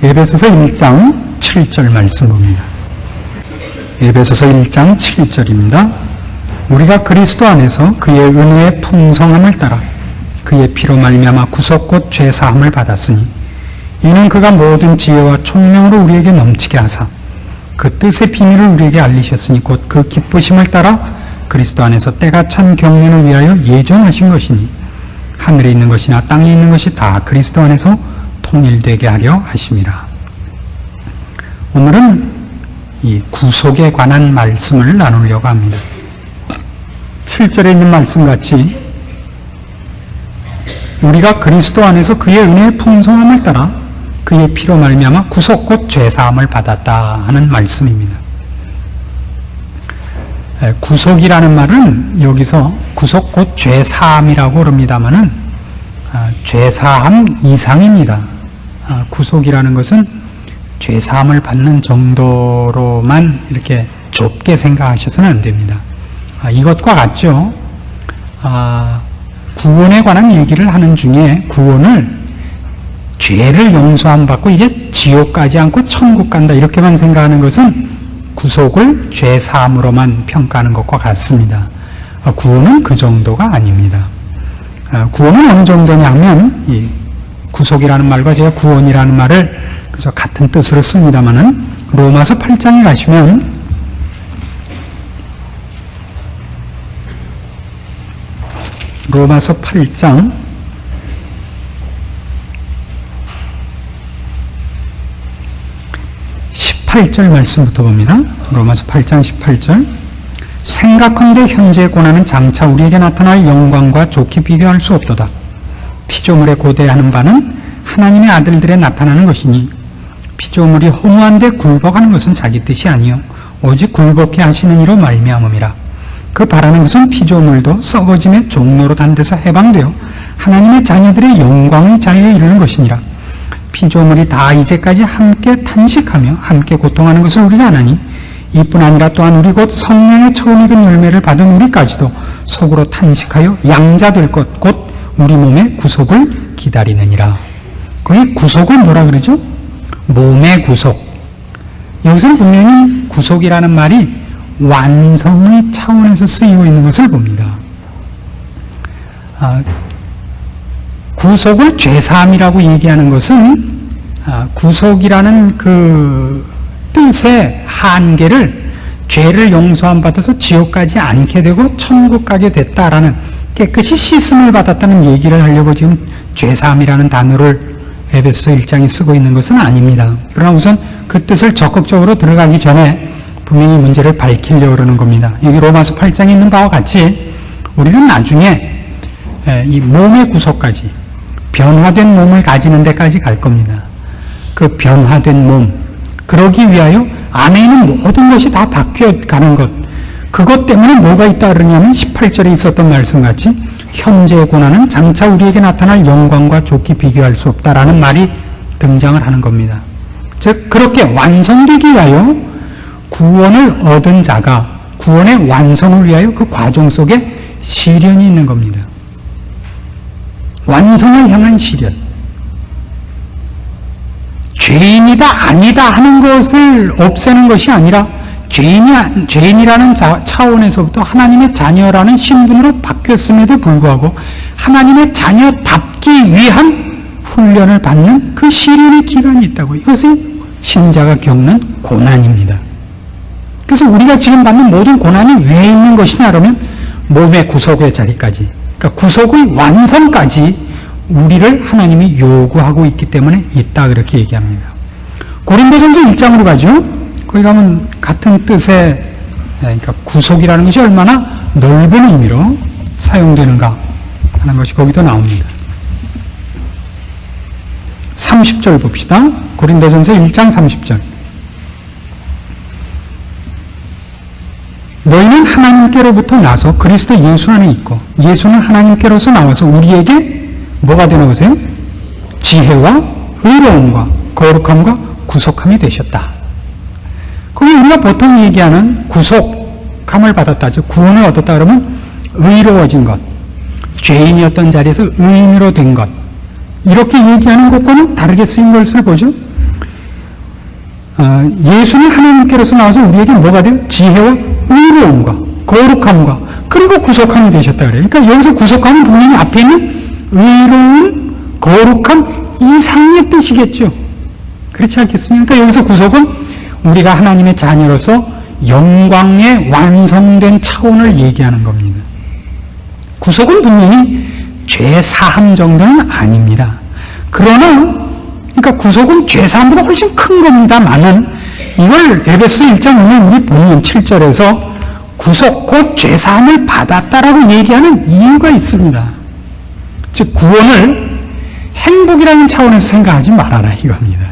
에베소서 1장 7절 말씀 봅니다. 에베소서 1장 7절입니다. 우리가 그리스도 안에서 그의 은혜의 풍성함을 따라 그의 피로 말미암아 구속 곧 죄사함을 받았으니 이는 그가 모든 지혜와 총명으로 우리에게 넘치게 하사 그 뜻의 비밀을 우리에게 알리셨으니 곧 그 기쁘심을 따라 그리스도 안에서 때가 찬 경륜을 위하여 예정하신 것이니 하늘에 있는 것이나 땅에 있는 것이 다 그리스도 안에서 통일되게 하려 하심이라. 오늘은 이 구속에 관한 말씀을 나누려고 합니다. 7절에 있는 말씀같이 우리가 그리스도 안에서 그의 은혜의 풍성함을 따라 그의 피로 말미암아 구속 곧 죄사함을 받았다 하는 말씀입니다. 구속이라는 말은 여기서 구속 곧 죄사함이라고 그럽니다마는 죄사함 이상입니다. 구속이라는 것은 죄사함을 받는 정도로만 이렇게 좁게 생각하셔서는 안 됩니다. 이것과 같죠. 구원에 관한 얘기를 하는 중에 구원을 죄를 용서함 받고 이제 지옥 가지 않고 천국 간다 이렇게만 생각하는 것은 구속을 죄사함으로만 평가하는 것과 같습니다. 구원은 그 정도가 아닙니다. 구원은 어느 정도냐 하면 이 구속이라는 말과 제가 구원이라는 말을 그저 같은 뜻으로 씁니다마는 로마서 8장에 가시면 로마서 8장 18절 말씀부터 봅니다. 로마서 8장 18절 생각컨대 현재의 고난은 장차 우리에게 나타날 영광과 좋게 비교할 수 없도다. 피조물에 고대하는 바는 하나님의 아들들에 나타나는 것이니 피조물이 허무한데 굴복하는 것은 자기 뜻이 아니요 오직 굴복해 하시는 이로 말미암음이라. 그 바라는 것은 피조물도 썩어짐의 종로로 단 데서 해방되어 하나님의 자녀들의 영광의 자리에 이르는 것이니라. 피조물이 다 이제까지 함께 탄식하며 함께 고통하는 것을 우리가 아나니 이뿐 아니라 또한 우리 곧 성령의 처음 익은 열매를 받은 우리까지도 속으로 탄식하여 양자될 것 곧 우리 몸의 구속을 기다리느니라. 거기 구속을 뭐라 그러죠? 몸의 구속. 여기서는 분명히 구속이라는 말이 완성의 차원에서 쓰이고 있는 것을 봅니다. 구속을 죄사함이라고 얘기하는 것은 구속이라는 그 뜻의 한계를 죄를 용서함 받아서 지옥 가지 않게 되고 천국 가게 됐다라는 깨끗이 씻음을 받았다는 얘기를 하려고 지금 죄사함이라는 단어를 에베소서 1장이 쓰고 있는 것은 아닙니다. 그러나 우선 그 뜻을 적극적으로 들어가기 전에 분명히 문제를 밝히려고 그러는 겁니다. 여기 로마서 8장에 있는 바와 같이 우리는 나중에 이 몸의 구속까지 변화된 몸을 가지는 데까지 갈 겁니다. 그 변화된 몸, 그러기 위하여 안에 있는 모든 것이 다 바뀌어가는 것, 그것 때문에 뭐가 있다 그러냐면 18절에 있었던 말씀같이 현재의 고난은 장차 우리에게 나타날 영광과 좋게 비교할 수 없다라는 말이 등장을 하는 겁니다. 즉 그렇게 완성되기 위하여 구원을 얻은 자가 구원의 완성을 위하여 그 과정 속에 시련이 있는 겁니다. 완성을 향한 시련. 죄인이다 아니다 하는 것을 없애는 것이 아니라 죄인이라는 차원에서부터 하나님의 자녀라는 신분으로 바뀌었음에도 불구하고 하나님의 자녀답기 위한 훈련을 받는 그 시련의 기간이 있다고. 이것은 신자가 겪는 고난입니다. 그래서 우리가 지금 받는 모든 고난이 왜 있는 것이냐 그러면 몸의 구속의 자리까지, 그러니까 구속의 완성까지 우리를 하나님이 요구하고 있기 때문에 있다 그렇게 얘기합니다. 고린도전서 1장으로 가죠. 거기 가면 같은 뜻의, 그러니까 구속이라는 것이 얼마나 넓은 의미로 사용되는가 하는 것이 거기도 나옵니다. 30절 봅시다. 고린도전서 1장 30절. 너희는 하나님께로부터 나서 그리스도 예수 안에 있고 예수는 하나님께로서 나와서 우리에게 뭐가 되나 보세요? 지혜와 의로움과 거룩함과 구속함이 되셨다. 거기 우리가 보통 얘기하는 구속함을 받았다, 즉 구원을 얻었다 그러면 의로워진 것, 죄인이었던 자리에서 의인으로 된 것, 이렇게 얘기하는 것과는 다르게 쓰인 것을 보죠. 예수는 하나님께로서 나와서 우리에게 뭐가 돼요? 지혜와 의로움과 거룩함과 그리고 구속함이 되셨다 그래요. 그러니까 여기서 구속함은 분명히 앞에 있는 의로움, 거룩함 이상의 뜻이겠죠. 그렇지 않겠습니까? 그러니까 여기서 구속은 우리가 하나님의 자녀로서 영광의 완성된 차원을 얘기하는 겁니다. 구속은 분명히 죄 사함 정도는 아닙니다. 그러나 그러니까 구속은 죄 사함보다 훨씬 큰 겁니다만은 이걸 에베소 1장 오늘 우리 본문 7절에서 구속 곧 죄 사함을 받았다라고 얘기하는 이유가 있습니다. 즉 구원을 행복이라는 차원에서 생각하지 말아라 이겁니다.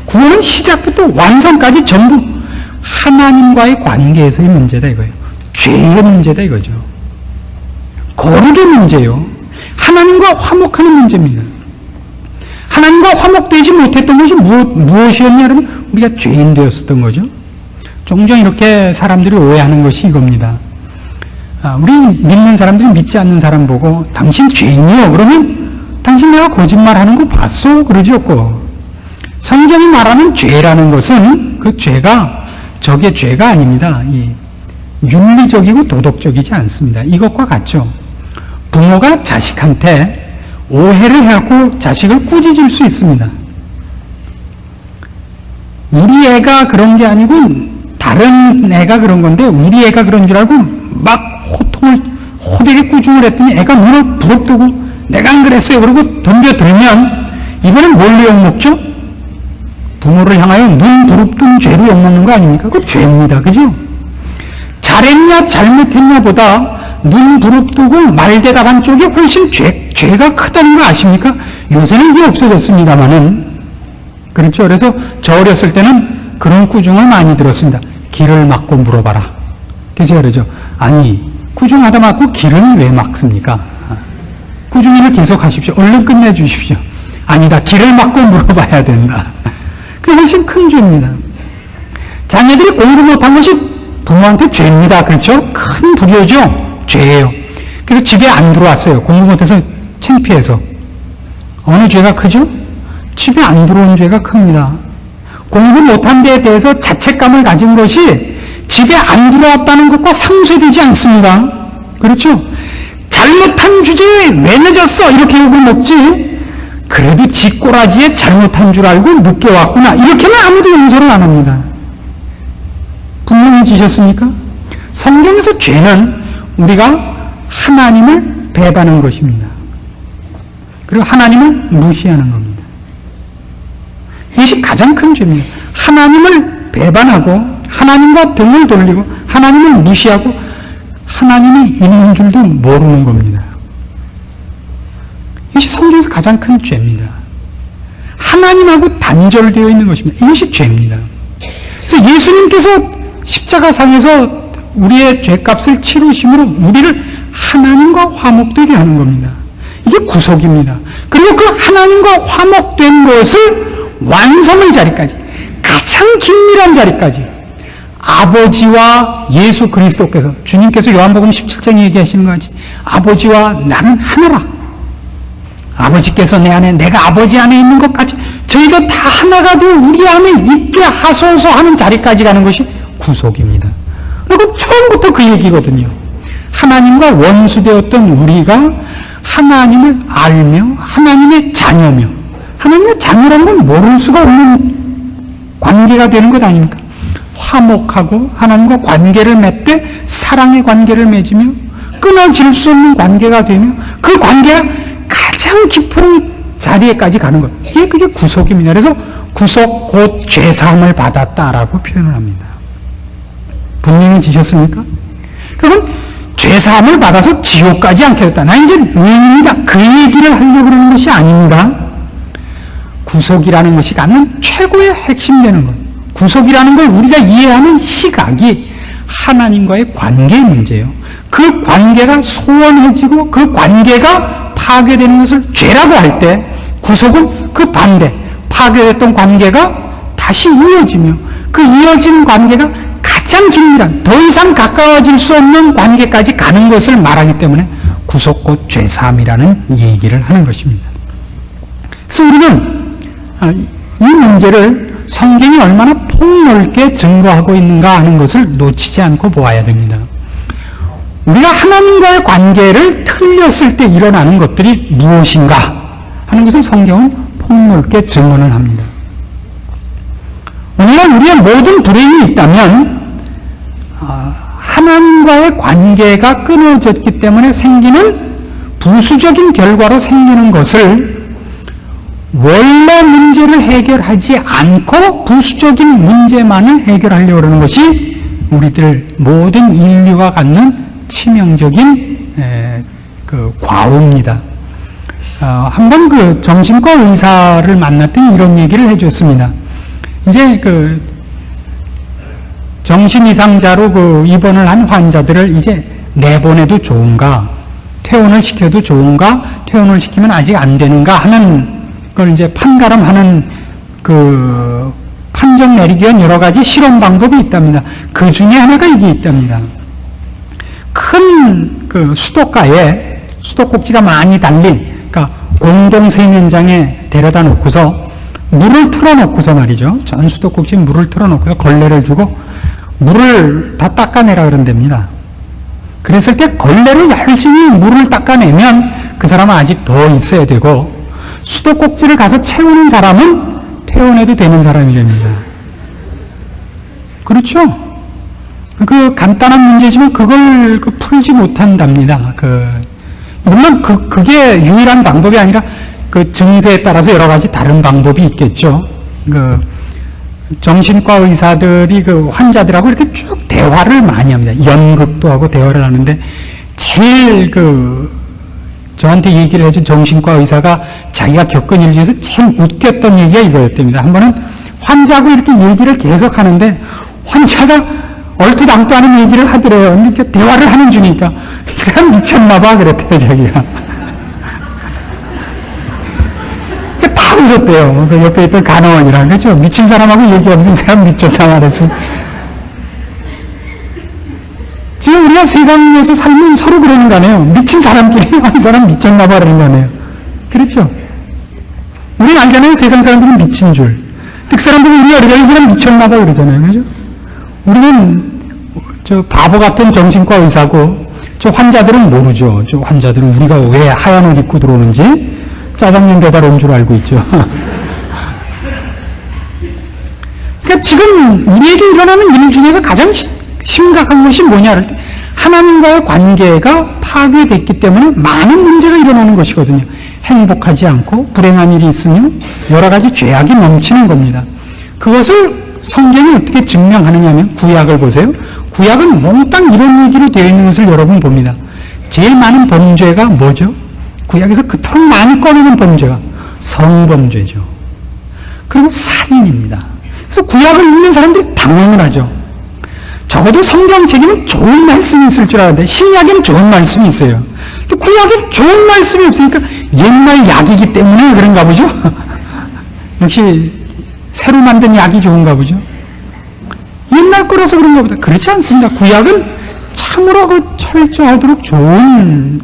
구원은 시작부터 완성까지 전부 하나님과의 관계에서의 문제다 이거예요. 죄의 문제다 이거죠. 거룩의 문제요. 하나님과 화목하는 문제입니다. 하나님과 화목되지 못했던 것이 무엇이었냐면 우리가 죄인 되었었던 거죠. 종종 이렇게 사람들이 오해하는 것이 이겁니다. 우리 믿는 사람들이 믿지 않는 사람 보고 당신 죄인이요? 그러면 당신 내가 거짓말하는 거 봤어? 그러죠. 성경이 말하는 죄라는 것은 그 죄가 적의 죄가 아닙니다. 윤리적이고 도덕적이지 않습니다. 이것과 같죠. 부모가 자식한테 오해를 해갖고 자식을 꾸짖을 수 있습니다. 우리 애가 그런 게 아니고 다른 애가 그런 건데 우리 애가 그런 줄 알고 막 호되게 꾸중을 했더니 애가 눈을 부릅뜨고 내가 안 그랬어요 그러고 덤벼들면 이번엔 뭘로 욕먹죠? 부모를 향하여 눈 부릅뜬 죄로 욕먹는 거 아닙니까? 그거 죄입니다. 그죠? 잘했냐 잘못했냐 보다 눈 부릅뜨고 말 대답한 쪽이 훨씬 죄가 크다는 거 아십니까? 요새는 이게 없어졌습니다만은 그렇죠. 그래서 저 어렸을 때는 그런 꾸중을 많이 들었습니다. 길을 막고 물어봐라. 그죠? 그러죠. 아니 꾸중하다 말고 길은 왜 막습니까? 꾸중이를 계속 하십시오. 얼른 끝내주십시오. 아니다. 길을 막고 물어봐야 된다. 그게 훨씬 큰 죄입니다. 자녀들이 공부 못한 것이 부모한테 죄입니다. 그렇죠? 큰 불효죠? 죄예요. 그래서 집에 안 들어왔어요. 공부 못해서 창피해서. 어느 죄가 크죠? 집에 안 들어온 죄가 큽니다. 공부 못한 데에 대해서 자책감을 가진 것이 집에 안 들어왔다는 것과 상쇄되지 않습니다. 그렇죠? 잘못한 주제에 왜 늦었어? 이렇게 욕을 먹지. 그래도 지 꼬라지에 잘못한 줄 알고 늦게 왔구나. 이렇게는 아무도 용서를 안 합니다. 분명히 지셨습니까? 성경에서 죄는 우리가 하나님을 배반한 것입니다. 그리고 하나님을 무시하는 겁니다. 이것이 가장 큰 죄입니다. 하나님을 배반하고 하나님과 등을 돌리고 하나님을 무시하고 하나님이 있는 줄도 모르는 겁니다. 이것이 성경에서 가장 큰 죄입니다. 하나님하고 단절되어 있는 것입니다. 이것이 죄입니다. 그래서 예수님께서 십자가상에서 우리의 죄값을 치르심으로 우리를 하나님과 화목되게 하는 겁니다. 이게 구속입니다. 그리고 그 하나님과 화목된 것을 완성의 자리까지, 가장 긴밀한 자리까지 아버지와 예수 그리스도께서, 주님께서 요한복음 17장에 얘기하시는 것 같이 아버지와 나는 하나라. 아버지께서 내 안에, 내가 아버지 안에 있는 것까지 저희가 다 하나가 되어 우리 안에 있게 하소서 하는 자리까지 가는 것이 구속입니다. 그리고 처음부터 그 얘기거든요. 하나님과 원수되었던 우리가 하나님을 알며 하나님의 자녀며, 하나님의 자녀라는 건 모를 수가 없는 관계가 되는 것 아닙니까? 화목하고 하나님과 관계를 맺되 사랑의 관계를 맺으며 끊어질 수 없는 관계가 되며 그 관계가 가장 깊은 자리에까지 가는 것. 그게 구속입니다. 그래서 구속 곧 죄사함을 받았다라고 표현을 합니다. 분명히 지셨습니까? 그럼 죄사함을 받아서 지옥까지 않게 됐다. 나 이제 의인이다. 그 얘기를 하려고 그러는 것이 아닙니다. 구속이라는 것이 갖는 최고의 핵심 되는 것. 구속이라는 걸 우리가 이해하는 시각이 하나님과의 관계의 문제예요. 그 관계가 소원해지고 그 관계가 파괴되는 것을 죄라고 할 때, 구속은 그 반대, 파괴됐던 관계가 다시 이어지며 그 이어진 관계가 가장 긴밀한, 더 이상 가까워질 수 없는 관계까지 가는 것을 말하기 때문에 구속 곧 죄사함이라는 얘기를 하는 것입니다. 그래서 우리는 이 문제를 성경이 얼마나 폭넓게 증거하고 있는가 하는 것을 놓치지 않고 보아야 됩니다. 우리가 하나님과의 관계를 틀렸을 때 일어나는 것들이 무엇인가 하는 것을 성경은 폭넓게 증언을 합니다. 오늘날 우리의 모든 불행이 있다면 하나님과의 관계가 끊어졌기 때문에 생기는 부수적인 결과로 생기는 것을 원래 문제를 해결하지 않고 부수적인 문제만을 해결하려고 하는 것이 우리들 모든 인류가 갖는 치명적인 과오입니다. 한번 그 정신과 의사를 만났더니 이런 얘기를 해줬습니다. 이제 그 정신 이상자로 입원을 한 환자들을 이제 내보내도 좋은가, 퇴원을 시켜도 좋은가, 퇴원을 시키면 아직 안 되는가 하는 걸 이제 판가름하는 그 판정 내리기 위한 여러 가지 실험 방법이 있답니다. 그 중에 하나가 이게 있답니다. 큰 그 수도가에 수도꼭지가 많이 달린, 그러니까 공동 세면장에 데려다 놓고서 물을 틀어놓고서 말이죠. 전 수도꼭지에 물을 틀어놓고서 걸레를 주고 물을 다 닦아내라 그런답니다. 그랬을 때 걸레로 열심히 물을 닦아내면 그 사람은 아직 더 있어야 되고, 수도꼭지를 가서 채우는 사람은 퇴원해도 되는 사람이 됩니다. 그렇죠? 그 간단한 문제지만 그걸 풀지 못한답니다. 물론 그게 유일한 방법이 아니라 그 증세에 따라서 여러 가지 다른 방법이 있겠죠. 정신과 의사들이 그 환자들하고 이렇게 쭉 대화를 많이 합니다. 연극도 하고 대화를 하는데 제일 저한테 얘기를 해준 정신과 의사가 자기가 겪은 일 중에서 제일 웃겼던 얘기가 이거였답니다. 한 번은 환자하고 이렇게 얘기를 계속 하는데 환자가 얼토당토 하는 얘기를 하더래요. 이렇게 대화를 하는 중이니까 이 사람 미쳤나봐 그랬대요, 자기가. 다 웃었대요. 그 옆에 있던 간호원이랑, 그렇죠? 미친 사람하고 얘기하면서 이 사람 미쳤다 말했어. 지금 우리가 세상에서 살면 서로 그러는 거 아니에요. 미친 사람끼리 이 사람 미쳤나봐 그러는 거 아니에요. 그렇죠? 우리는 알잖아요. 세상 사람들은 미친 줄. 그 사람들은 우리가 이런 사람 미쳤나봐 그러잖아요. 그렇죠? 우리는 저 바보 같은 정신과 의사고 저 환자들은 모르죠. 저 환자들은 우리가 왜 하얀 옷 입고 들어오는지 짜장면 배달 온 줄 알고 있죠. 그러니까 지금 우리에게 일어나는 일 중에서 가장 심각한 것이 뭐냐 할 때 하나님과의 관계가 파괴됐기 때문에 많은 문제가 일어나는 것이거든요. 행복하지 않고 불행한 일이 있으며 여러 가지 죄악이 넘치는 겁니다. 그것을 성경이 어떻게 증명하느냐 하면 구약을 보세요. 구약은 몽땅 이런 얘기로 되어 있는 것을 여러분 봅니다. 제일 많은 범죄가 뭐죠? 구약에서 그토록 많이 꺼내는 범죄가 성범죄죠. 그리고 살인입니다. 그래서 구약을 읽는 사람들이 당황을 하죠. 적어도 성경책에는 좋은 말씀이 있을 줄 알았는데 신약엔 좋은 말씀이 있어요. 근데 구약엔 좋은 말씀이 없으니까 옛날 약이기 때문에 그런가 보죠. 역시 새로 만든 약이 좋은가 보죠. 옛날 거라서 그런가 보다. 그렇지 않습니다. 구약은 참으로 철저하도록 좋은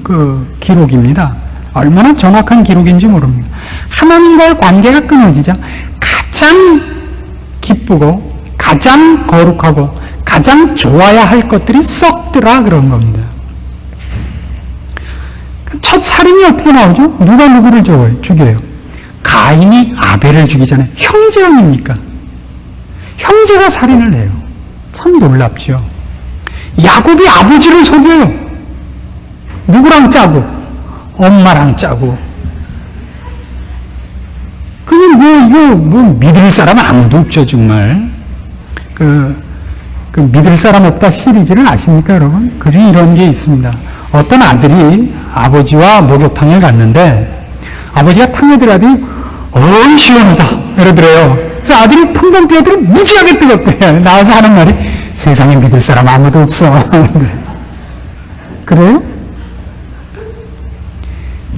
기록입니다. 얼마나 정확한 기록인지 모릅니다. 하나님과의 관계가 끊어지자 가장 기쁘고 가장 거룩하고 가장 좋아야 할 것들이 썩더라 그런 겁니다. 첫 살인이 어떻게 나오죠? 누가 누구를 죽여요? 가인이 아벨을 죽이잖아요. 형제 아닙니까? 형제가 살인을 해요. 참 놀랍죠. 야곱이 아버지를 속여요. 누구랑 짜고? 엄마랑 짜고. 이거 믿을 사람 아무도 없죠, 정말. 믿을 사람 없다 시리즈를 아십니까, 여러분? 그중에 이런 게 있습니다. 어떤 아들이 아버지와 목욕탕을 갔는데, 아버지가 탕에 들어가더니, 어이, 시원하다. 이러더래요. 그래서 아들이 풍덩 뛰어들어 무지하게 뜨겁대요. 나와서 하는 말이, 세상에 믿을 사람 아무도 없어. 그래요?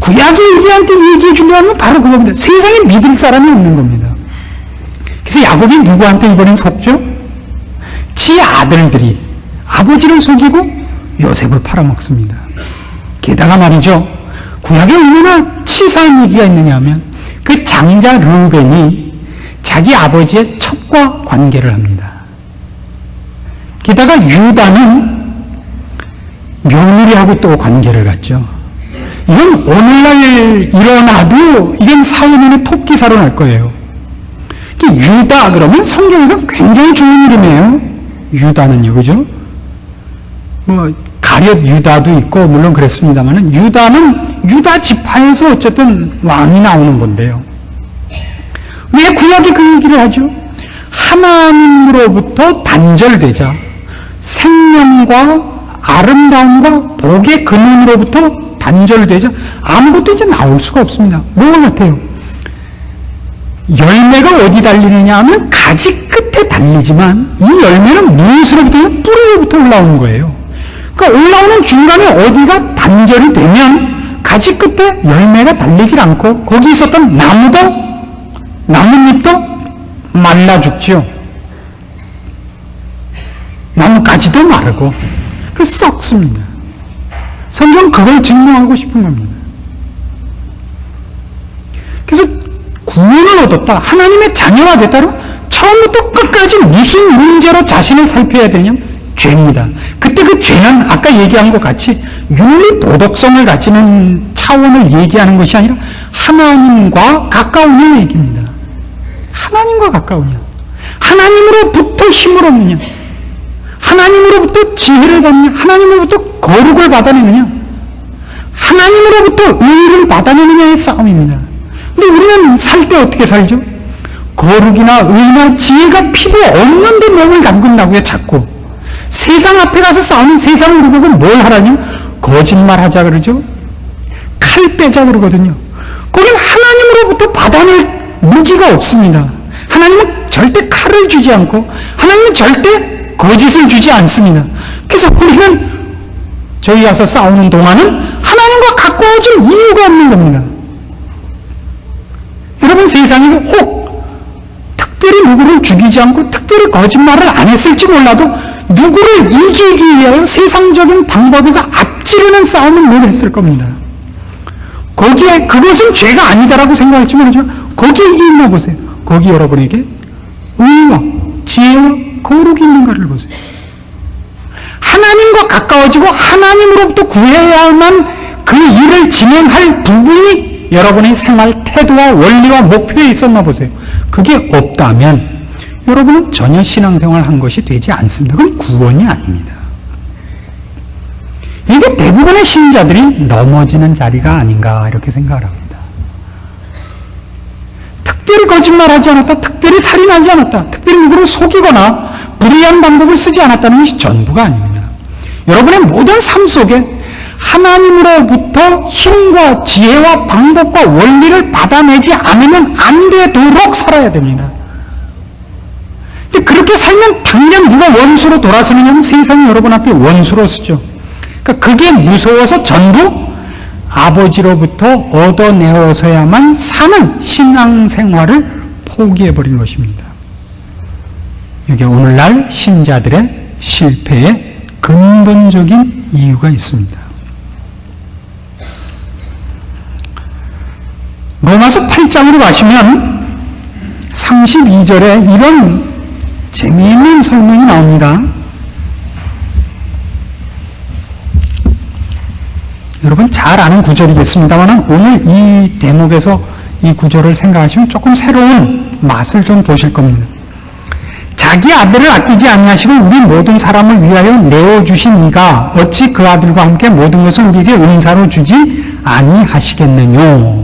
구약이 우리한테 얘기해 주려면 바로 그겁니다. 세상에 믿을 사람이 없는 겁니다. 그래서 야곱이 누구한테 이번엔 속죠? 지 아들들이 아버지를 속이고 요셉을 팔아먹습니다. 게다가 말이죠. 구약에 얼마나 치사한 얘기가 있느냐 하면 그 장자 르우벤이 자기 아버지의 첩과 관계를 합니다. 게다가 유다는 며느리하고 또 관계를 갖죠. 이건 오늘날 일어나도 이건 사회면의 톱기사로 날 거예요. 유다 그러면 성경에서 굉장히 좋은 이름이에요. 유다는요, 그죠? 가룟 유다도 있고 물론 그랬습니다만은 유다는 유다 지파에서 어쨌든 왕이 나오는 건데요. 왜 구약이 그 얘기를 하죠? 하나님으로부터 단절되자 생명과 아름다움과 복의 근원으로부터 단절되자 아무것도 이제 나올 수가 없습니다. 뭐가 같아요? 열매가 어디 달리느냐 하면 가지 끝에 달리지만 이 열매는 무엇으로부터요? 뿌리로부터 올라오는 거예요. 그러니까 올라오는 중간에 어디가 단절이 되면 가지 끝에 열매가 달리질 않고 거기 있었던 나뭇잎도 말라 죽죠. 나뭇가지도 마르고 그 썩습니다. 성경은 그걸 증명하고 싶은 겁니다. 그래서 구원을 얻었다, 하나님의 자녀가 됐다로 처음부터 끝까지 무슨 문제로 자신을 살펴야 되냐면 죄입니다. 그때 그 죄는 아까 얘기한 것 같이 윤리 도덕성을 가지는 차원을 얘기하는 것이 아니라 하나님과 가까우냐 얘기입니다. 하나님과 가까우냐, 하나님으로부터 힘을 얻느냐, 하나님으로부터 지혜를 받느냐, 하나님으로부터 거룩을 받아내느냐, 하나님으로부터 의를 받아내느냐의 싸움입니다. 근데 우리는 살 때 어떻게 살죠? 거룩이나 의나 지혜가 필요 없는데 몸을 담근다고요, 자꾸. 세상 앞에 가서 싸우는 세상 우리 보고 뭘 하라뇨? 거짓말 하자 그러죠? 칼 빼자 그러거든요. 거긴 하나님으로부터 받아낼 무기가 없습니다. 하나님은 절대 칼을 주지 않고 하나님은 절대 거짓을 주지 않습니다. 그래서 우리는 저희 가서 싸우는 동안은 하나님과 가까워질 이유가 없는 겁니다. 여러분, 세상에서 혹 특별히 누구를 죽이지 않고 특별히 거짓말을 안 했을지 몰라도 누구를 이기기 위하여 세상적인 방법에서 앞지르는 싸움은 뭘 했을 겁니다. 거기에 그것은 죄가 아니다라고 생각할지 모르지만 거기에 있나 보세요. 거기 여러분에게 의와 지혜와 거룩이 있는가를 보세요. 하나님과 가까워지고 하나님으로부터 구해야만 그 일을 진행할 부분이 여러분의 생활 태도와 원리와 목표에 있었나 보세요. 그게 없다면 여러분은 전혀 신앙생활을 한 것이 되지 않습니다. 그건 구원이 아닙니다. 이게 대부분의 신자들이 넘어지는 자리가 아닌가 이렇게 생각을 합니다. 특별히 거짓말하지 않았다, 특별히 살인하지 않았다, 특별히 누구를 속이거나 불의한 방법을 쓰지 않았다는 것이 전부가 아닙니다. 여러분의 모든 삶 속에 하나님으로부터 힘과 지혜와 방법과 원리를 받아내지 않으면 안 되도록 살아야 됩니다. 근데 그렇게 살면 당장 누가 원수로 돌아서느냐면 세상이 여러분 앞에 원수로 쓰죠. 그러니까 그게 무서워서 전부 아버지로부터 얻어내어서야만 사는 신앙생활을 포기해버린 것입니다. 이게 오늘날 신자들의 실패의 근본적인 이유가 있습니다. 로마서 8장으로 가시면 32절에 이런 재미있는 설명이 나옵니다. 여러분 잘 아는 구절이겠습니다만 오늘 이 대목에서 이 구절을 생각하시면 조금 새로운 맛을 좀 보실 겁니다. 자기 아들을 아끼지 아니하시고 우리 모든 사람을 위하여 내어주신 이가 어찌 그 아들과 함께 모든 것을 우리에게 은사로 주지 아니하시겠느뇨.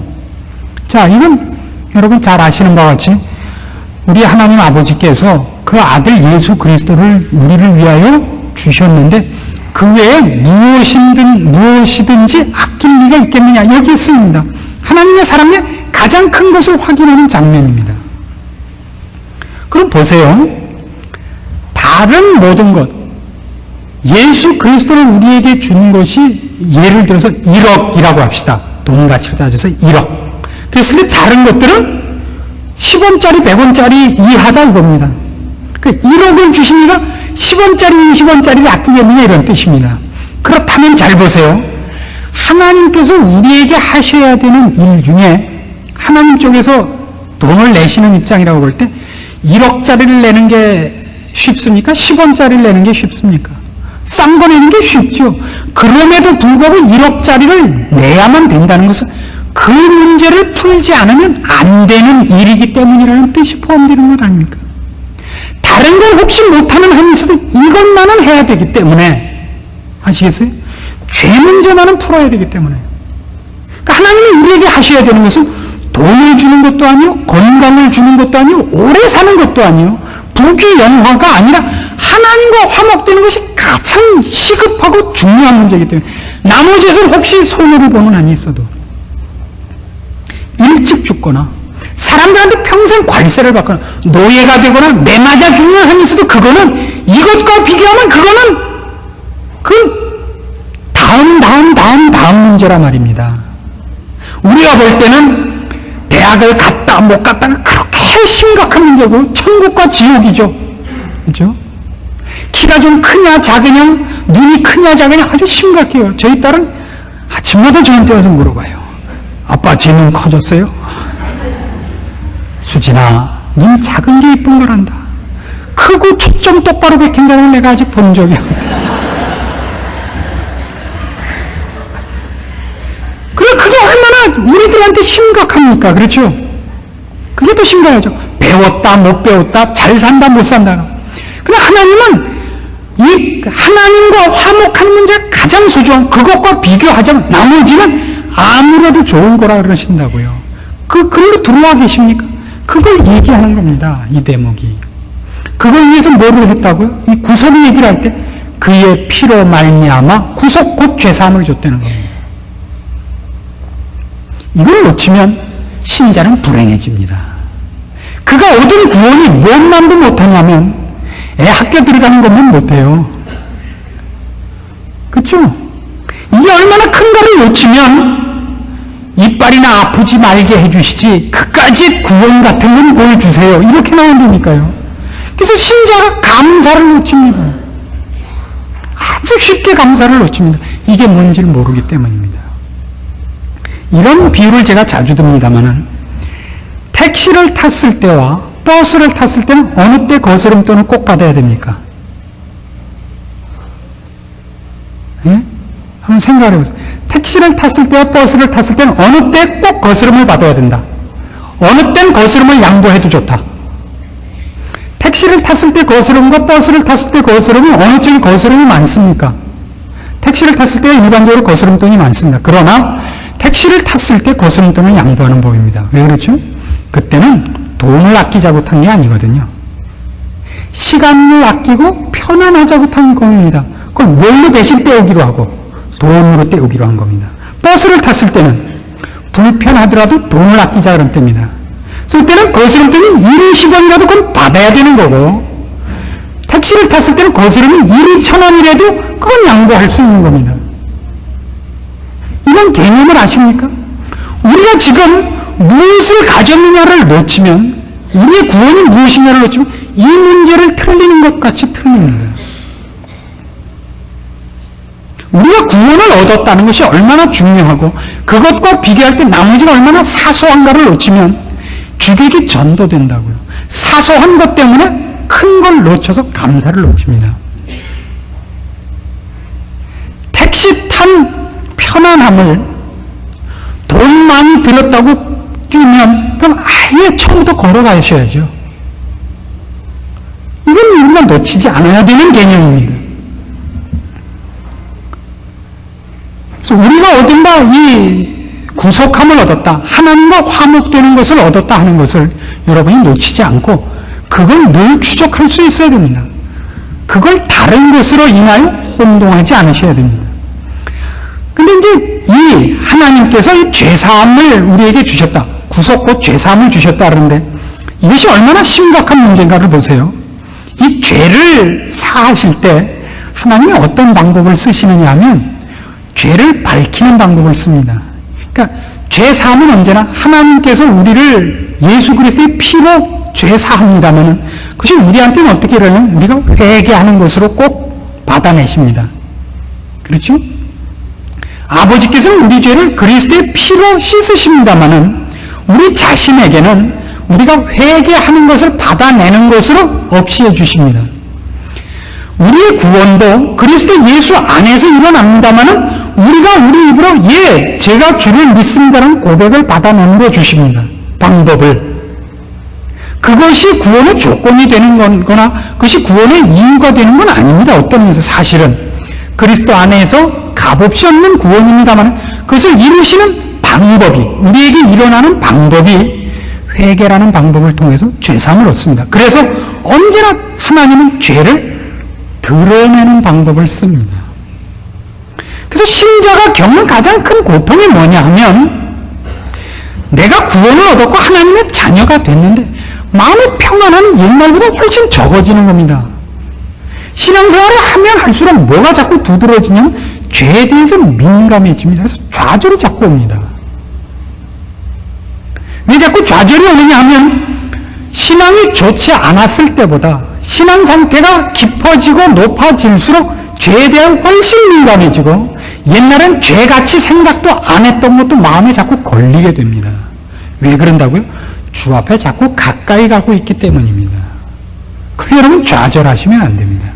자, 이건 여러분 잘 아시는 바와 같이 우리 하나님 아버지께서 그 아들 예수 그리스도를 우리를 위하여 주셨는데 그 외에 무엇이든지 아낄 리가 있겠느냐 여기에 쓰입니다. 하나님의 사랑의 가장 큰 것을 확인하는 장면입니다. 그럼 보세요. 다른 모든 것, 예수 그리스도를 우리에게 준 것이 예를 들어서 1억이라고 합시다. 돈 가치로 따져서 1억. 그랬을 때 다른 것들은 10원짜리, 100원짜리 이하다 이겁니다. 그 1억을 주시니까 10원짜리, 20원짜리를 아끼겠느냐 이런 뜻입니다. 그렇다면 잘 보세요. 하나님께서 우리에게 하셔야 되는 일 중에 하나님 쪽에서 돈을 내시는 입장이라고 볼 때 1억짜리를 내는 게 쉽습니까? 10원짜리를 내는 게 쉽습니까? 싼 거 내는 게 쉽죠. 그럼에도 불구하고 1억짜리를 내야만 된다는 것은 그 문제를 풀지 않으면 안 되는 일이기 때문이라는 뜻이 포함되는 것 아닙니까? 다른 걸 혹시 못하는 한이 있어도 이것만은 해야 되기 때문에, 아시겠어요? 죄 문제만은 풀어야 되기 때문에. 그러니까 하나님이 우리에게 하셔야 되는 것은 돈을 주는 것도 아니요, 건강을 주는 것도 아니요, 오래 사는 것도 아니요, 부귀 영화가 아니라 하나님과 화목되는 것이 가장 시급하고 중요한 문제이기 때문에 나머지에서는 혹시 손해를 보는 한이 있어도 일찍 죽거나 사람들한테 평생 관세를 받거나 노예가 되거나 매맞아 죽는 한이 있어도 그거는 이것과 비교하면 그거는 그 다음 문제란 말입니다. 우리가 볼 때는 대학을 갔다 못 갔다가 그렇게 심각한 문제고 천국과 지옥이죠. 그렇죠? 키가 좀 크냐 작으냐, 눈이 크냐 작으냐 아주 심각해요. 저희 딸은 아침마다 저한테 와서 물어봐요. 아빠 제 눈 커졌어요? 수진아, 눈 작은 게 이쁜 거란다. 크고 초점 똑바로 박힌 사람은 내가 아직 본 적이 없다. 그래, 그게 얼마나 우리들한테 심각합니까? 그렇죠? 그게 더 심각하죠. 배웠다 못 배웠다, 잘 산다 못 산다. 그러나 하나님은 이 하나님과 화목하는 문제가 가장 소중한, 그것과 비교하자면 나머지는 아무래도 좋은 거라 그러신다고요. 그걸로 들어와 계십니까? 그걸 얘기하는 겁니다. 이 대목이. 그걸 위해서 뭐를 했다고요? 이 구속 얘기를 할 때 그의 피로 말미암아 구속 곧 죄사함을 줬다는 겁니다. 이걸 놓치면 신자는 불행해집니다. 그가 얻은 구원이 무엇만도 못하냐면 애 학교 들어가는 것만 못해요. 그렇죠? 이게 얼마나 큰가를 놓치면 이빨이나 아프지 말게 해주시지 그까짓 구원 같은 건 보여주세요. 이렇게 나온다니까요. 그래서 신자가 감사를 놓칩니다. 아주 쉽게 감사를 놓칩니다. 이게 뭔지를 모르기 때문입니다. 이런 비유를 제가 자주 듭니다만은 택시를 탔을 때와 버스를 탔을 때는 어느 때 거스름돈을 꼭 받아야 됩니까? 예? 한번 생각해 보세요. 택시를 탔을 때와 버스를 tas을 때는 어느 때 꼭 거스름을 받아야 된다. 어느 땐 거스름을 양보해도 좋다. 택시를 탔을 때 거스름과 버스를 탔을 때 거스름은 어느 쪽이 거스름이 많습니까? 택시를 탔을 때 일반적으로 거스름돈이 많습니다. 그러나 택시를 탔을 때 거스름돈을 양보하는 법입니다. 왜 그렇죠? 그때는 돈을 아끼자고 탄 게 아니거든요. 시간을 아끼고 편안하자고 탄 겁니다. 그걸 뭘로 대신 때우기로 하고 돈으로 때우기로 한 겁니다. 버스를 탔을 때는 불편하더라도 돈을 아끼자 그런 때입니다. 그래서 그때는 거스름돈이 1,000원이라도 그건 받아야 되는 거고, 택시를 탔을 때는 거스름이 1,2,000원이라도 그건 양보할 수 있는 겁니다. 이런 개념을 아십니까? 우리가 지금 무엇을 가졌느냐를 놓치면, 우리의 구원이 무엇이냐를 놓치면 이 문제를 틀리는 것 같이 틀립니다. 우리가 구원을 얻었다는 것이 얼마나 중요하고 그것과 비교할 때 나머지가 얼마나 사소한가를 놓치면 주객이 전도된다고요. 사소한 것 때문에 큰 걸 놓쳐서 감사를 놓칩니다. 택시 탄 편안함을 돈 많이 들었다고 뛰면 그럼 아예 처음부터 걸어가셔야죠. 이건 우리가 놓치지 않아야 되는 개념입니다. 그래서 우리가 어딘가 이 구속함을 얻었다, 하나님과 화목되는 것을 얻었다 하는 것을 여러분이 놓치지 않고 그걸 늘 추적할 수 있어야 됩니다. 그걸 다른 것으로 인하여 혼동하지 않으셔야 됩니다. 근데 이제 이 하나님께서 이 죄사함을 우리에게 주셨다, 구속 곧 죄사함을 주셨다 그러는데 이것이 얼마나 심각한 문제인가를 보세요. 이 죄를 사하실 때 하나님이 어떤 방법을 쓰시느냐 하면 죄를 밝히는 방법을 씁니다. 그러니까 죄사함은 언제나 하나님께서 우리를 예수 그리스도의 피로 죄사합니다마는 그것이 우리한테는 어떻게 이러냐면 우리가 회개하는 것으로 꼭 받아내십니다. 그렇죠? 아버지께서는 우리 죄를 그리스도의 피로 씻으십니다마는 우리 자신에게는 우리가 회개하는 것을 받아내는 것으로 없이 해주십니다. 우리의 구원도 그리스도 예수 안에서 일어납니다마는 우리가 우리 입으로 예, 제가 주를 믿습니다라는 고백을 받아내는 주십니다. 방법을. 그것이 구원의 조건이 되는 거나 그것이 구원의 이유가 되는 건 아닙니다. 어떤 면에서 사실은 그리스도 안에서 값없이 얻는 구원입니다만 그것을 이루시는 방법이 우리에게 일어나는 방법이 회개라는 방법을 통해서 죄사함을 얻습니다. 그래서 언제나 하나님은 죄를 드러내는 방법을 씁니다. 그래서 신자가 겪는 가장 큰 고통이 뭐냐 하면 내가 구원을 얻었고 하나님의 자녀가 됐는데 마음의 평안함이 옛날보다 훨씬 적어지는 겁니다. 신앙생활을 하면 할수록 뭐가 자꾸 두드러지냐면 죄에 대해서 민감해집니다. 그래서 좌절이 자꾸 옵니다. 왜 자꾸 좌절이 오느냐 하면 신앙이 좋지 않았을 때보다 신앙 상태가 깊어지고 높아질수록 죄에 대한 훨씬 민감해지고 옛날엔 죄같이 생각도 안 했던 것도 마음에 자꾸 걸리게 됩니다. 왜 그런다고요? 주 앞에 자꾸 가까이 가고 있기 때문입니다. 그래서 여러분 좌절하시면 안 됩니다.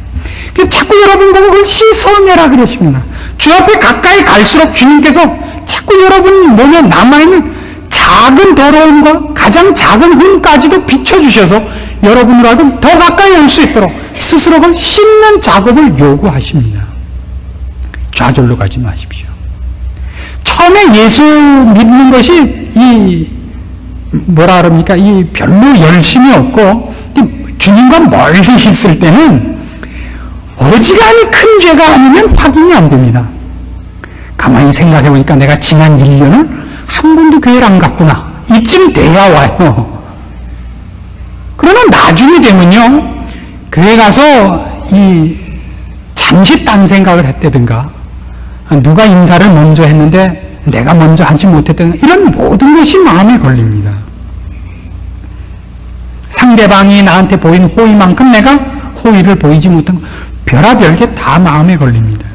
자꾸 여러분 보고 그걸 씻어내라 그러십니다. 주 앞에 가까이 갈수록 주님께서 자꾸 여러분 몸에 남아있는 작은 더러움과 가장 작은 흠까지도 비춰주셔서 여러분으로 하여금 더 가까이 올 수 있도록 스스로 그걸 씻는 작업을 요구하십니다. 좌절로 가지 마십시오. 처음에 예수 믿는 것이 뭐라 그럽니까? 별로 열심이 없고 주님과 멀리 있을 때는 어지간히 큰 죄가 아니면 확인이 안 됩니다. 가만히 생각해 보니까 내가 지난 1년을 한 번도 교회를 안 갔구나. 이쯤 돼야 와요. 그러나 나중에 되면요, 교회 가서 잠시 딴 생각을 했다든가, 누가 인사를 먼저 했는데 내가 먼저 하지 못했다든가, 이런 모든 것이 마음에 걸립니다. 상대방이 나한테 보인 호의만큼 내가 호의를 보이지 못한 것, 별의별 게 다 마음에 걸립니다.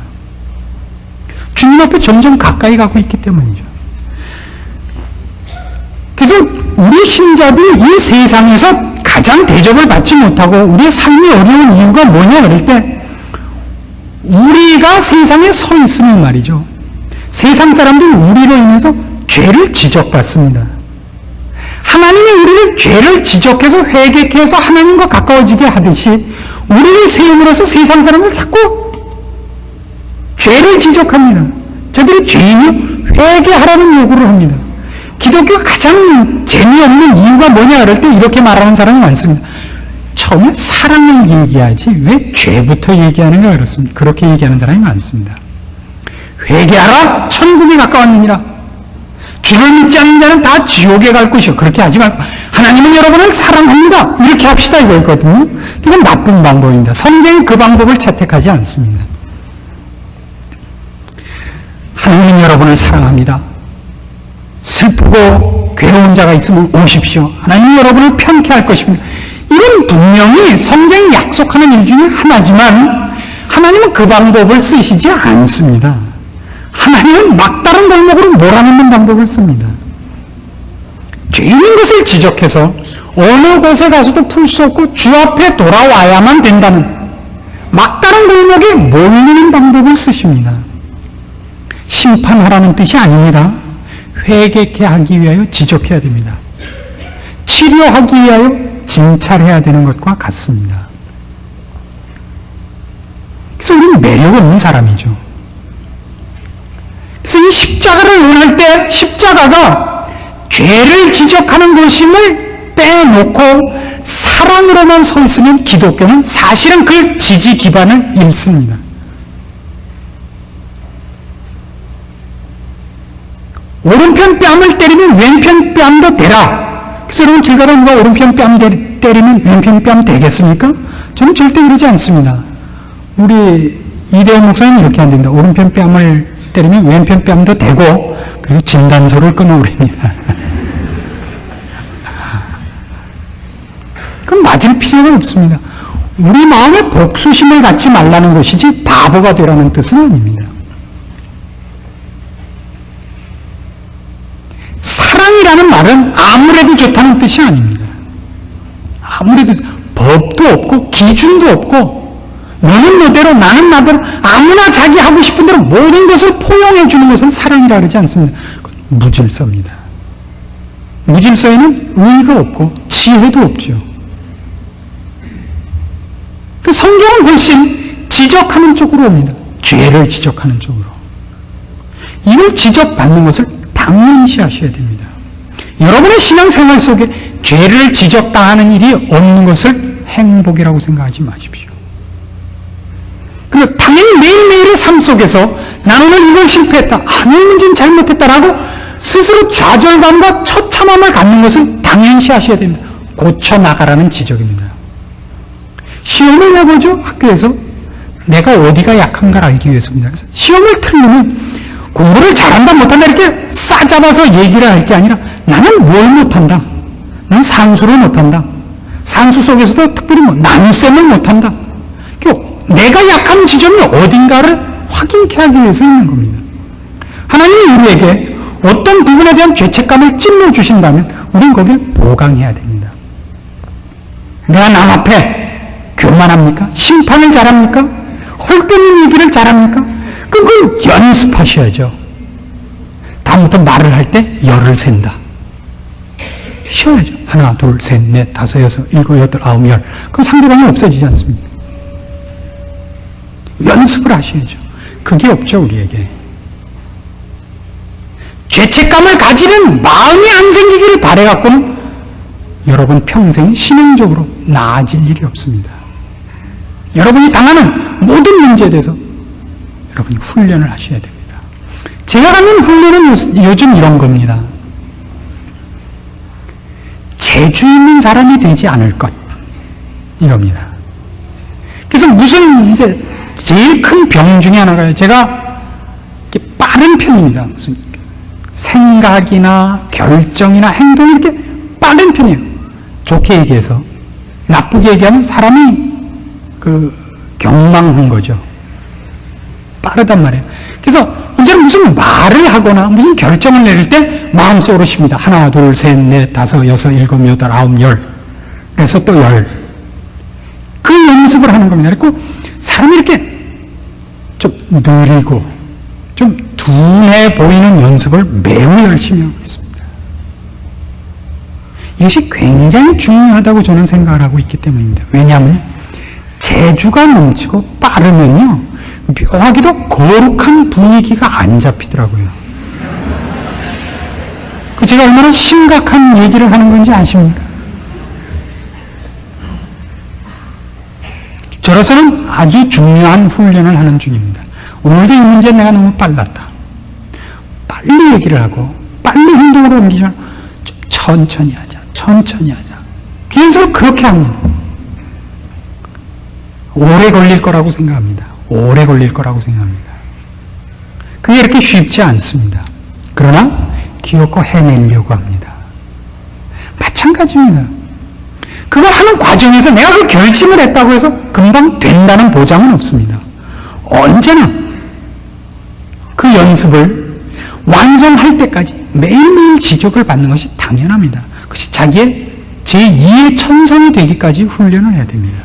주님 앞에 점점 가까이 가고 있기 때문이죠. 그래서 우리 신자들이 이 세상에서 가장 대접을 받지 못하고 우리의 삶이 어려운 이유가 뭐냐 그럴 때 우리가 세상에 서 있으면 말이죠. 세상 사람들이 우리로 인해서 죄를 지적받습니다. 하나님이 우리를 죄를 지적해서 회개케 해서 하나님과 가까워지게 하듯이 우리를 세움으로써 세상 사람을 자꾸 죄를 지적합니다. 저들이 죄인이요? 회개하라는 요구를 합니다. 기독교가 가장 재미없는 이유가 뭐냐 그럴 때 이렇게 말하는 사람이 많습니다. 처음에 사랑을 얘기하지 왜 죄부터 얘기하는가 그렇습니다. 그렇게 얘기하는 사람이 많습니다. 회개하라 천국이 가까웠느니라. 주를 믿지 않는 자는 다 지옥에 갈 것이요. 그렇게 하지 말고 하나님은 여러분을 사랑합니다. 이렇게 합시다 이거였거든요. 이건 나쁜 방법입니다. 성경이 그 방법을 채택하지 않습니다. 하나님은 여러분을 사랑합니다. 슬프고 괴로운 자가 있으면 오십시오. 하나님은 여러분을 편케 할 것입니다. 이건 분명히 성경이 약속하는 일 중에 하나지만 하나님은 그 방법을 쓰시지 않습니다. 하나님은 막다른 골목으로 몰아넣는 방법을 씁니다. 죄인인 것을 지적해서 어느 곳에 가서도 풀 수 없고 주 앞에 돌아와야만 된다는 막다른 골목에 몰리는 방법을 쓰십니다. 심판하라는 뜻이 아닙니다. 회개케 하기 위하여 지적해야 됩니다. 치료하기 위하여 진찰해야 되는 것과 같습니다. 그래서 우리는 매력 없는 사람이죠. 그래서 이 십자가를 논할 때 십자가가 죄를 지적하는 것임을 빼놓고 사랑으로만 서 있으면 기독교는 사실은 그 지지 기반을 잃습니다. 오른편 뺨을 때리면 왼편 뺨도 대라. 그래서 여러분 길 가다 누가 오른편 뺨 때리면 왼편 뺨 되겠습니까? 저는 절대 그러지 않습니다. 우리 이대원 목사님은 이렇게 안 됩니다. 오른편 뺨을 때리면 왼편 뺨도 대고 그리고 진단서를 끊어오랍니다. 그럼 맞을 필요가 없습니다. 우리 마음에 복수심을 갖지 말라는 것이지 바보가 되라는 뜻은 아닙니다. 사랑이라는 말은 아무래도 좋다는 뜻이 아닙니다. 아무래도 법도 없고 기준도 없고 너는 너대로 나는 나대로 아무나 자기 하고 싶은 대로 모든 것을 포용해 주는 것은 사랑이라 그러지 않습니다. 무질서입니다. 무질서에는 의의가 없고 지혜도 없죠. 그 성경은 훨씬 지적하는 쪽으로 옵니다. 죄를 지적하는 쪽으로. 이걸 지적받는 것을 당연시하셔야 됩니다. 여러분의 신앙생활 속에 죄를 지적당하는 일이 없는 것을 행복이라고 생각하지 마십시오. 그리고 당연히 매일매일의 삶 속에서 나는 오늘 이걸 실패했다, 오늘 좀 잘못했다라고 스스로 좌절감과 처참함을 갖는 것을 당연시 하셔야 됩니다. 고쳐나가라는 지적입니다. 시험을 해보죠. 학교에서 내가 어디가 약한가를 알기 위해서입니다. 그래서 시험을 틀리면 공부를 잘한다 못한다 이렇게 싸잡아서 얘기를 할 게 아니라 나는 뭘 못한다. 난 산수를 못한다. 산수 속에서도 특별히 나눗셈을 못한다. 내가 약한 지점이 어딘가를 확인케 하기 위해서 있는 겁니다. 하나님이 우리에게 어떤 부분에 대한 죄책감을 찔러주신다면 우리는 거기를 보강해야 됩니다. 내가 남 앞에 교만합니까? 심판을 잘합니까? 헐뜯는 얘기를 잘합니까? 그걸 연습하셔야죠. 다음부터 말을 할 때 열을 센다. 쉬어야죠. 하나, 둘, 셋, 넷, 다섯, 여섯, 일곱, 여덟, 아홉, 열. 그럼 상대방이 없어지지 않습니까? 연습을 하셔야죠. 그게 없죠, 우리에게. 죄책감을 가지는 마음이 안 생기기를 바라갖고는 여러분 평생 신앙적으로 나아질 일이 없습니다. 여러분이 당하는 모든 문제에 대해서 여러분이 훈련을 하셔야 됩니다. 제가 갖는 훈련은 요즘 이런 겁니다. 재주 있는 사람이 되지 않을 것, 이겁니다. 그래서 무슨 이제 제일 큰 병 중에 하나가 제가 빠른 편입니다. 무슨 생각이나 결정이나 행동이 이렇게 빠른 편이에요. 좋게 얘기해서. 나쁘게 얘기하면 사람이 경망한 거죠. 빠르단 말이에요. 그래서 언제는 무슨 말을 하거나 무슨 결정을 내릴 때 마음속으로 쉽니다. 하나, 둘, 셋, 넷, 다섯, 여섯, 일곱, 여덟, 아홉, 열. 그래서 또 열. 그 연습을 하는 겁니다. 그리고 사람이 이렇게 좀 느리고 좀 둔해 보이는 연습을 매우 열심히 하고 있습니다. 이것이 굉장히 중요하다고 저는 생각을 하고 있기 때문입니다. 왜냐하면 재주가 넘치고 빠르면요, 묘하게도 거룩한 분위기가 안 잡히더라고요. 제가 얼마나 심각한 얘기를 하는 건지 아십니까? 저로서는 아주 중요한 훈련을 하는 중입니다. 오늘도 이 문제 내가 너무 빨랐다. 빨리 얘기를 하고 빨리 행동으로 옮기지 말고 좀 천천히 하자. 천천히 하자. 그 연습을 그렇게 합니다. 오래 걸릴 거라고 생각합니다. 오래 걸릴 거라고 생각합니다. 그게 이렇게 쉽지 않습니다. 그러나 기어코 해내려고 합니다. 마찬가지입니다. 그걸 하는 과정에서 내가 그 결심을 했다고 해서 금방 된다는 보장은 없습니다. 언제나 그 연습을 완성할 때까지 매일매일 지적을 받는 것이 당연합니다. 그것이 자기의 제2의 천성이 되기까지 훈련을 해야 됩니다.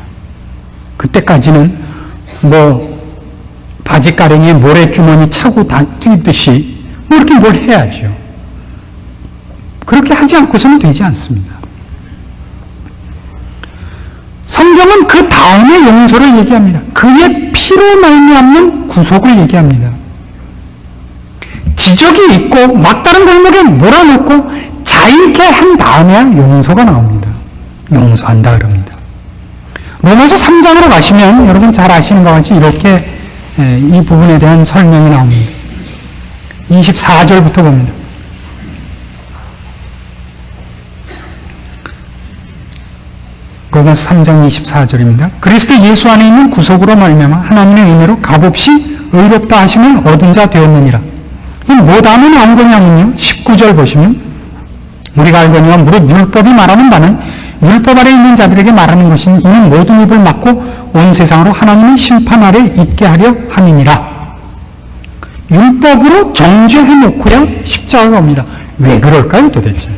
그때까지는 바지가랭이에 모래주머니 차고 뛰듯이 이렇게 뭘 해야죠. 그렇게 하지 않고서는 되지 않습니다. 성경은 그 다음에 용서를 얘기합니다. 그의 피로 말미암는 구속을 얘기합니다. 지적이 있고 막다른 골목에 몰아넣고 자유케 한 다음에 용서가 나옵니다. 용서한다 그럽니다. 로마서 3장으로 가시면 여러분 잘 아시는 것 같이 이렇게 이 부분에 대한 설명이 나옵니다. 24절부터 봅니다. 로마서 3장 24절입니다. 그리스도 예수 안에 있는 구속으로 말미암아 하나님의 은혜로 값없이 의롭다 하심을 얻은 자 되었느니라. 이 뭐 다음에 나온 거냐면요, 19절 보시면 우리가 알거니와 무릇 율법이 말하는 바는 율법 아래 있는 자들에게 말하는 것이니 이는 모든 입을 막고 온 세상으로 하나님의 심판 아래 있게 하려 함이니라. 율법으로 정죄해놓고야 십자가가 옵니다. 왜 그럴까요 도대체?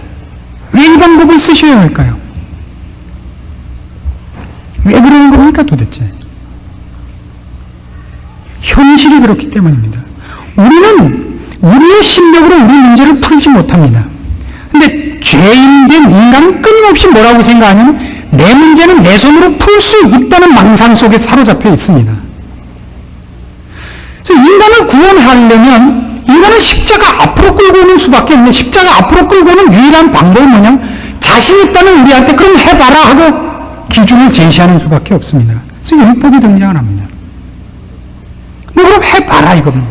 왜 이 방법을 쓰셔야 할까요? 왜 그러는 겁니까 도대체? 현실이 그렇기 때문입니다. 우리는 우리의 실력으로 우리 문제를 풀지 못합니다. 근데 죄인된 인간은 끊임없이 뭐라고 생각하냐면 내 문제는 내 손으로 풀 수 있다는 망상 속에 사로잡혀 있습니다. 그래서 인간을 구원하려면 인간은 십자가 앞으로 끌고 오는 수밖에 없는데 십자가 앞으로 끌고 오는 유일한 방법은 뭐냐면 자신 있다는 우리한테 그럼 해봐라 하고 기준을 제시하는 수밖에 없습니다. 그래서 율법이 등장을 합니다. 너 그럼 해봐라 이겁니다.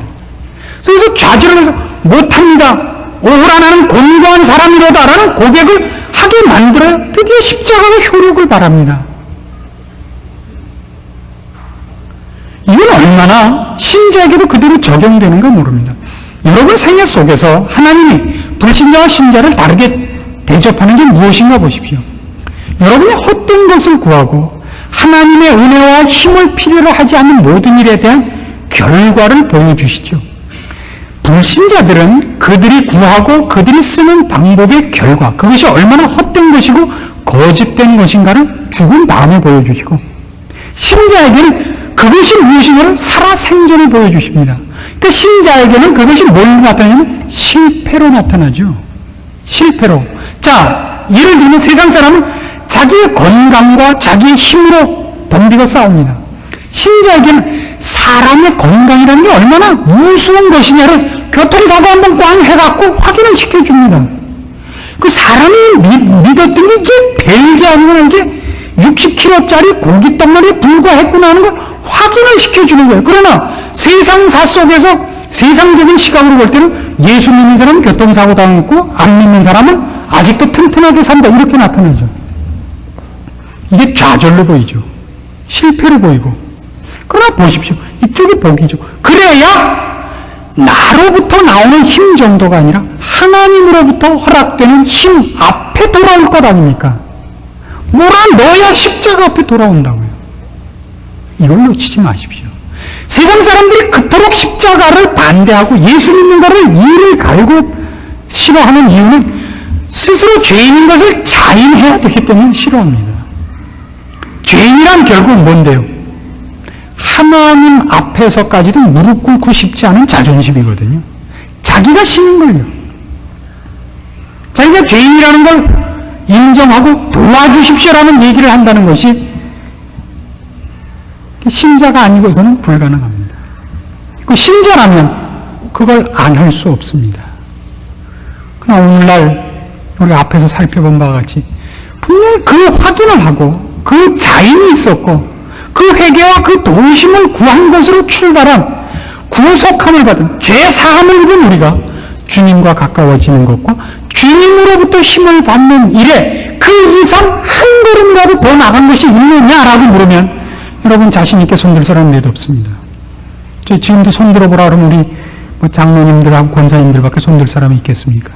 그래서 좌절을 해서 못합니다. 오라 나는 곤고한 사람이로다 라는 고백을 하게 만들어야 드디어 십자가가 효력을 발합니다. 이건 얼마나 신자에게도 그대로 적용되는가 모릅니다. 여러분 생애 속에서 하나님이 불신자와 신자를 다르게 대접하는 게 무엇인가 보십시오. 여러분이 헛된 것을 구하고 하나님의 은혜와 힘을 필요로 하지 않는 모든 일에 대한 결과를 보여주시죠. 불신자들은 그들이 구하고 그들이 쓰는 방법의 결과, 그것이 얼마나 헛된 것이고 거짓된 것인가를 죽은 다음에 보여주시고, 신자에게는 그것이 무엇인가를 살아생전에 보여주십니다. 그러니까 신자에게는 그것이 뭘로 나타나냐면 실패로 나타나죠. 실패로. 자, 예를 들면 세상 사람은 자기의 건강과 자기의 힘으로 덤비고 싸웁니다. 신자에게는 사람의 건강이라는 게 얼마나 우스운 것이냐를 교통사고 한번 꽝 해갖고 확인을 시켜줍니다. 그 사람이 믿었던 게 이게 별게 아니구나, 이게 60kg짜리 고기 덩어리에 불과했구나 하는 걸 확인을 시켜주는 거예요. 그러나 세상사 속에서 세상적인 시각으로 볼 때는 예수 믿는 사람은 교통사고 당했고 안 믿는 사람은 아직도 튼튼하게 산다 이렇게 나타나죠. 이게 좌절로 보이죠. 실패로 보이고. 그러나 보십시오. 이쪽이 복이죠. 그래야 나로부터 나오는 힘 정도가 아니라 하나님으로부터 허락되는 힘 앞에 돌아올 것 아닙니까? 몰아넣어야 십자가 앞에 돌아온다고요. 이걸 놓치지 마십시오. 세상 사람들이 그토록 십자가를 반대하고 예수 믿는 것을 이를 갈고 싫어하는 이유는 스스로 죄인인 것을 자인해야 되기 때문에 싫어합니다. 죄인이란 결국은 뭔데요? 하나님 앞에서까지도 무릎 꿇고 싶지 않은 자존심이거든요. 자기가 신인 걸요. 자기가 죄인이라는 걸 인정하고 도와주십시오라는 얘기를 한다는 것이 신자가 아니고서는 불가능합니다. 그 신자라면 그걸 안 할 수 없습니다. 그러나 오늘날 우리 앞에서 살펴본 바와 같이 분명히 그 확인을 하고 그 자인이 있었고 그 회개와 그 도우심을 구한 것으로 출발한 구속함을 받은 죄 사함을 입은 우리가 주님과 가까워지는 것과 주님으로부터 힘을 받는 일에 그 이상 한 걸음이라도 더 나간 것이 있느냐라고 물으면 여러분 자신 있게 손들 사람은 내도 없습니다. 지금도 손들어 보라 그러면 우리 장로님들하고 권사님들밖에 손들 사람이 있겠습니까?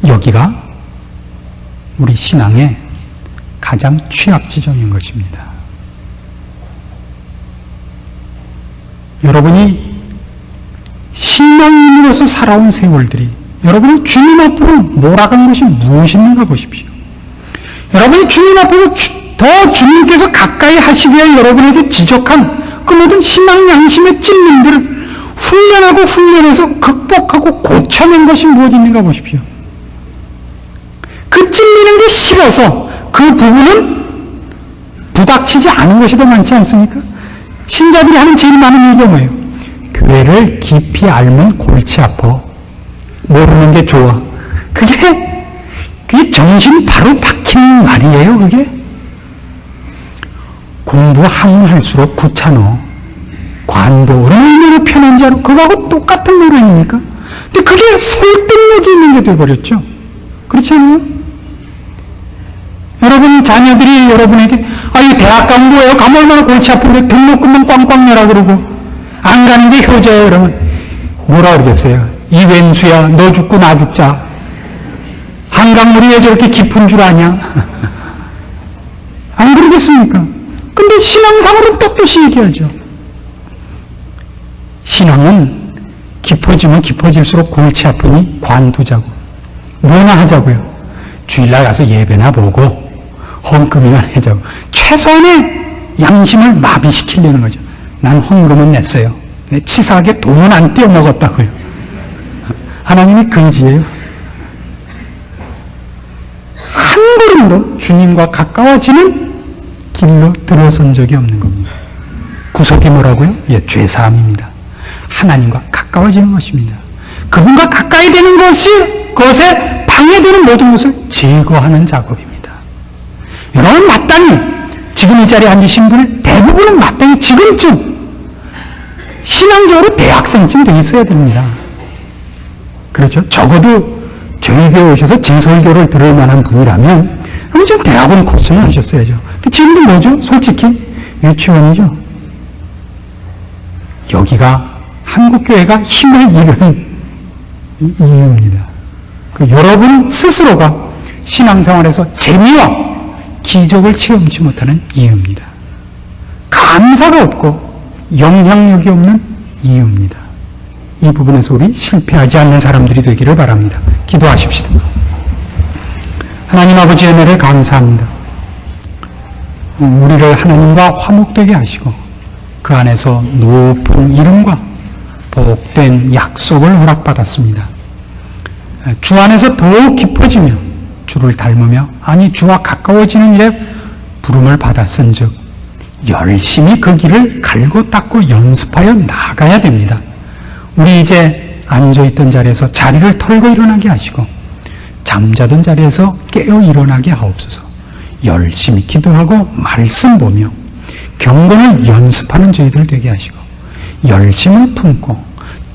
여기가 우리 신앙의 가장 취약 지점인 것입니다. 여러분이 신앙인으로서 살아온 세월들이 여러분은 주님 앞으로 몰아간 것이 무엇인가 보십시오. 여러분이 주님 앞에서 더 주님께서 가까이 하시기 위해 여러분에게 지적한 그 모든 신앙 양심의 찔림들을 훈련하고 훈련해서 극복하고 고쳐낸 것이 무엇인가 보십시오. 그 찔리는 게 싫어서 그 부분은 부닥치지 않은 것이 더 많지 않습니까? 신자들이 하는 제일 많은 얘기가 뭐예요? 교회를 깊이 알면 골치 아파. 모르는 게 좋아. 그게 정신 바로 박히는 말이에요, 그게? 공부하면 할수록 귀찮아. 관도 얼마나 편한지 알아. 그거하고 똑같은 노래입니까? 근데 그게 설득력이 있는 게 돼버렸죠. 그렇지 않아요? 여러분 자녀들이 여러분에게 이 대학 가면 뭐예요? 가면 얼마나 골치 아픈데 등록금만 꽝꽝 내라 그러고 안 가는 게 효자예요. 그러면 뭐라 그러겠어요? 이 왼수야 너 죽고 나 죽자. 한강물이 왜 저렇게 깊은 줄 아냐? 안 그러겠습니까? 근데 신앙상으로는 떳떳이 얘기하죠. 신앙은 깊어지면 깊어질수록 골치 아프니 관두자고 뭐나 하자고요. 주일날 가서 예배나 보고 헌금이나 내자고. 최소한의 양심을 마비시키려는 거죠. 난 헌금은 냈어요. 치사하게 돈은 안 떼어먹었다고요. 하나님이 그지예요. 한 걸음도 주님과 가까워지는 길로 들어선 적이 없는 겁니다. 구속이 뭐라고요? 예, 죄사함입니다. 하나님과 가까워지는 것입니다. 그분과 가까이 되는 것이 그것에 방해되는 모든 것을 제거하는 작업입니다. 여러분 마땅히 지금 이 자리에 앉으신 분의 대부분은 마땅히 지금쯤 신앙적으로 대학생쯤 돼 있어야 됩니다. 그렇죠? 적어도 저희 교회 오셔서 진설교를 들을 만한 분이라면 그럼 좀 대학원 코스는 하셨어야죠. 근데 지금도 뭐죠? 솔직히 유치원이죠. 여기가 한국교회가 힘을 잃은 이유입니다. 여러분 스스로가 신앙생활에서 재미와 기적을 체험치 못하는 이유입니다. 감사가 없고 영향력이 없는 이유입니다. 이 부분에서 우리 실패하지 않는 사람들이 되기를 바랍니다. 기도하십시다. 하나님 아버지의 은혜를 감사합니다. 우리를 하나님과 화목되게 하시고 그 안에서 높은 이름과 복된 약속을 허락받았습니다. 주 안에서 더욱 깊어지며 주를 닮으며 아니 주와 가까워지는 일에 부름을 받았은즉 열심히 그 길을 갈고 닦고 연습하여 나가야 됩니다. 우리 이제 앉아있던 자리에서 자리를 털고 일어나게 하시고 잠자던 자리에서 깨어 일어나게 하옵소서. 열심히 기도하고 말씀 보며 경건을 연습하는 저희들 되게 하시고 열심을 품고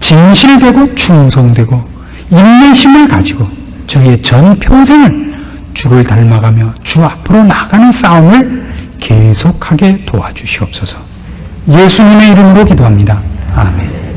진실되고 충성되고 인내심을 가지고 저희의 전 평생을 주를 닮아가며 주 앞으로 나가는 싸움을 계속하게 도와주시옵소서. 예수님의 이름으로 기도합니다. 아멘.